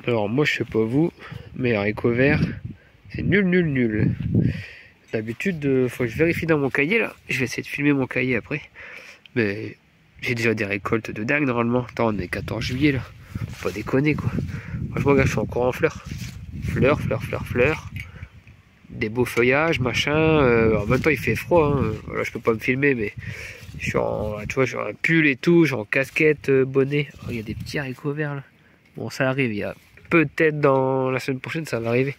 Alors moi je sais pas vous, mais haricots verts, c'est nul nul nul. D'habitude, faut que je vérifie dans mon cahier là. Je vais essayer de filmer mon cahier après. Mais j'ai déjà des récoltes de dingue normalement. Attends, on est 14 juillet là. Faut pas déconner quoi. Franchement, gars, je suis encore en fleurs. Fleurs, fleurs, fleurs, fleurs. Des beaux feuillages, machin. En même temps, il fait froid. Hein. Voilà, je peux pas me filmer, mais je suis en, tu vois, j'ai un pull et tout. J'ai en casquette, bonnet. Oh, il y a des petits haricots verts là. Bon, ça arrive. Il y a peut-être dans la semaine prochaine, ça va arriver.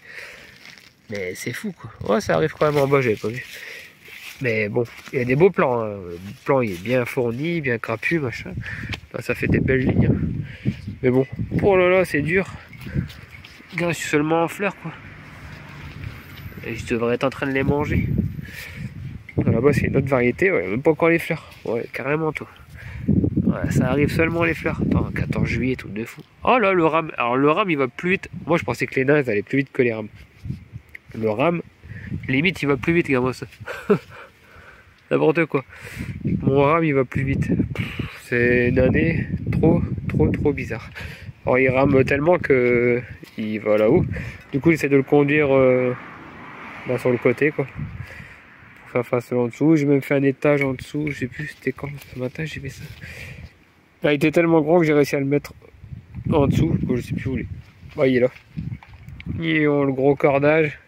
Mais c'est fou quoi. Ouais, ça arrive quand même en bas, j'avais pas vu. Mais bon, il y a des beaux plans. Hein. Le plan il est bien fourni, bien crapu, machin. Là, ça fait des belles lignes. Hein. Mais bon, oh là là, c'est dur. Gars, je suis seulement en fleurs quoi. Et je devrais être en train de les manger. Là-bas, c'est une autre variété, ouais, même pas encore les fleurs. Ouais, carrément tout. Ouais, ça arrive seulement les fleurs. Attends, 14 juillet, tout de fou. Oh là, le rame. Alors, le rame, il va plus vite. Moi, je pensais que les nains, ils allaient plus vite que les rames. Le rame, limite, il va plus vite, gamin, ça. N'importe quoi. Mon rame, il va plus vite. C'est une année trop bizarre. Alors, il rame tellement que il va là-haut. Du coup, j'essaie de le conduire là, sur le côté, quoi. Pour faire face en dessous. J'ai même fait un étage en dessous. Je sais plus c'était quand. Ce matin, j'ai fait ça. Là, il était tellement grand que j'ai réussi à le mettre en dessous. Bon, je sais plus où il est. Bah, il est là. Ils ont le gros cordage.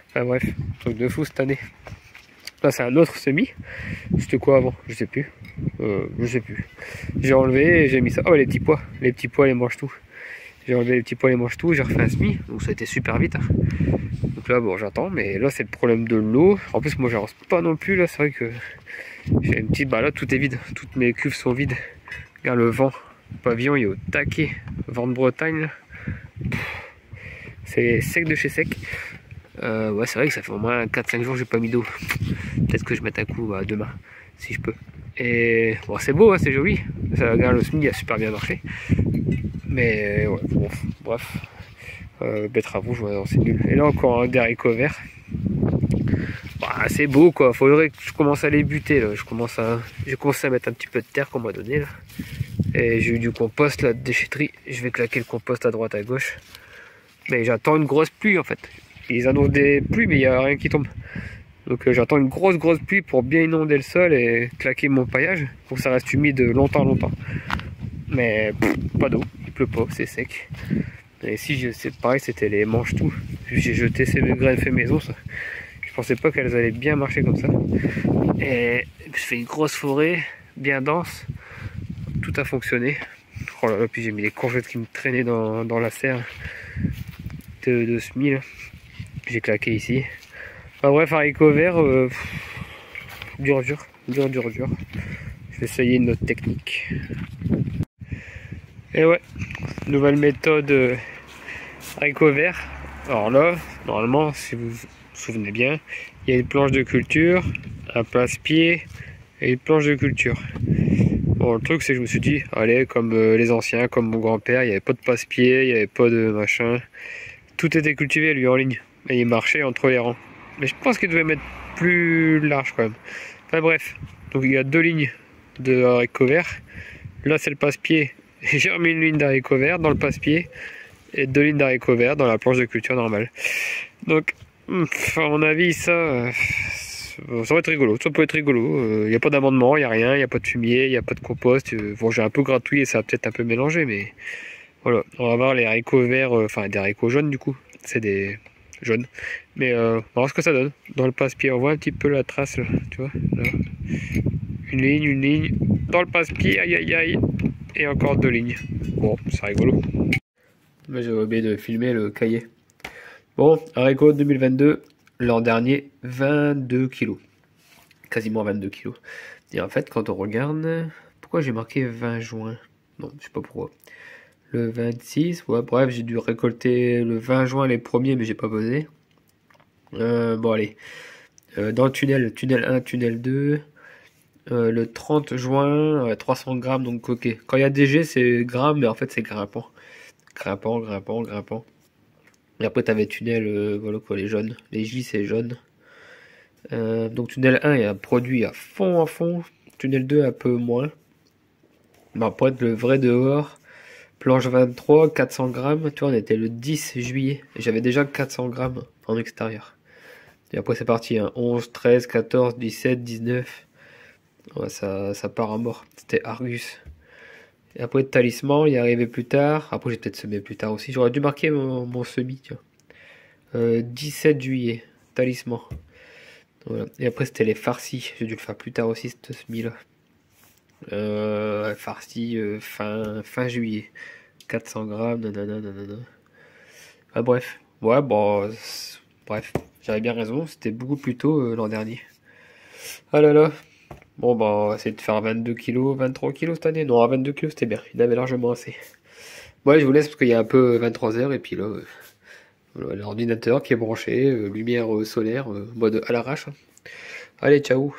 Enfin bref, truc de fou cette année. Là, c'est un autre semis. C'était quoi avant? Je sais plus. Je sais plus. J'ai enlevé et j'ai mis ça. Oh, les petits pois. Les petits pois, ils mangent tout. J'ai enlevé les petits pois, ils mangent tout. J'ai refait un semis. Donc ça a été super vite. Hein. Donc là, bon, j'attends. Mais là, c'est le problème de l'eau. En plus, moi, j'avance pas non plus. Là, c'est vrai que j'ai une petite. Bah là, tout est vide. Toutes mes cuves sont vides. Regarde le vent. Le pavillon, il est au taquet. Vent de Bretagne. C'est sec de chez sec. Ouais, c'est vrai que ça fait au moins 4-5 jours que j'ai pas mis d'eau. Peut-être que je mette un coup demain, si je peux. Et bon, c'est beau, hein, c'est joli. Ça, regarde, le SMI a super bien marché. Mais ouais, bon, bref. Betterave rouge, ouais, c'est nul. Et là, encore des haricots verts. Bah, c'est beau quoi. Faudrait que je commence à les buter là. J'ai commencé à mettre un petit peu de terre qu'on m'a donné là. Et j'ai eu du compost là, de déchetterie. Je vais claquer le compost à droite à gauche. Mais j'attends une grosse pluie en fait. Ils annoncent des pluies, mais il n'y a rien qui tombe. Donc j'attends une grosse pluie pour bien inonder le sol et claquer mon paillage pour que ça reste humide longtemps. Mais pas d'eau, il pleut pas, c'est sec. Et si c'est pareil, c'était les mange-tout. J'ai jeté ces graines fait maison, ça. Je pensais pas qu'elles allaient bien marcher comme ça. Et je fais une grosse forêt, bien dense. Tout a fonctionné. Oh là là, puis j'ai mis les courgettes qui me traînaient dans la serre de semis là. J'ai claqué ici. Enfin bref, haricots verts, dur. Je vais essayer une autre technique. Et ouais, nouvelle méthode haricots verts. Alors là, normalement, si vous vous souvenez bien, il y a une planche de culture, un passe-pied et une planche de culture. Bon, le truc c'est que je me suis dit, allez, comme les anciens, comme mon grand-père, il n'y avait pas de passe-pied, il n'y avait pas de machin. Tout était cultivé lui en ligne. Et il marchait entre les rangs. Mais je pense qu'il devait mettre plus large quand même. Enfin bref, donc il y a 2 lignes de haricots verts. Là c'est le passe-pied. J'ai remis une ligne d'haricots verts dans le passe-pied et 2 lignes d'haricots verts dans la planche de culture normale. Donc, à mon avis, ça va être rigolo. Ça peut être rigolo. Il n'y a pas d'amendement, il n'y a rien, il n'y a pas de fumier, il n'y a pas de compost. Bon, j'ai un peu gratouillé, ça va peut-être un peu mélanger, mais voilà. On va voir les haricots verts, enfin des haricots jaunes du coup. C'est des jaunes. Mais on va voir ce que ça donne. Dans le passe-pied, on voit un petit peu la trace là, tu vois. Là. Une ligne. Dans le passe-pied, aïe. Et encore 2 lignes. Bon, c'est rigolo. Mais j'ai oublié de filmer le cahier. Bon, haricots 2022, l'an dernier, 22 kilos. Quasiment 22 kilos. Et en fait, quand on regarde, pourquoi j'ai marqué 20 juin? Non, je sais pas pourquoi. Le 26, ouais, bref, j'ai dû récolter le 20 juin les premiers, mais j'ai pas posé. Bon, allez. Dans le tunnel 1, tunnel 2, le 30 juin, 300 grammes, donc ok. Quand il y a DG, c'est grammes, mais en fait, c'est grimpant. Grimpant. Et après, t'avais tunnel, voilà quoi, les jaunes. Les J, c'est jaune. Donc, tunnel 1, il y a un produit à fond. Tunnel 2, un peu moins. Bah, pour être le vrai dehors, Planche 23, 400 grammes. Tu vois, on était le 10 juillet. Et j'avais déjà 400 grammes en extérieur. Et après, c'est parti. Hein. 11, 13, 14, 17, 19. Ouais, ça part à mort. C'était Argus. Et après, Talisman, il est arrivé plus tard. Après, j'ai peut-être semé plus tard aussi. J'aurais dû marquer mon semis, tu vois. 17 juillet, Talisman. Voilà. Et après, c'était les farcis. J'ai dû le faire plus tard aussi, ce semis-là. Farci, fin juillet. 400 grammes, nanana, nanana. Ah, bref. Ouais, bon, bref. J'avais bien raison, c'était beaucoup plus tôt l'an dernier. Ah là là. Bon, bah, on va essayer de faire 22 kilos, 23 kilos cette année. Non, à 22 kilos, c'était bien. Il en avait largement assez. Ouais, je vous laisse parce qu'il y a un peu 23 heures et puis là, voilà, l'ordinateur qui est branché, lumière solaire, mode à l'arrache. Hein. Allez, ciao.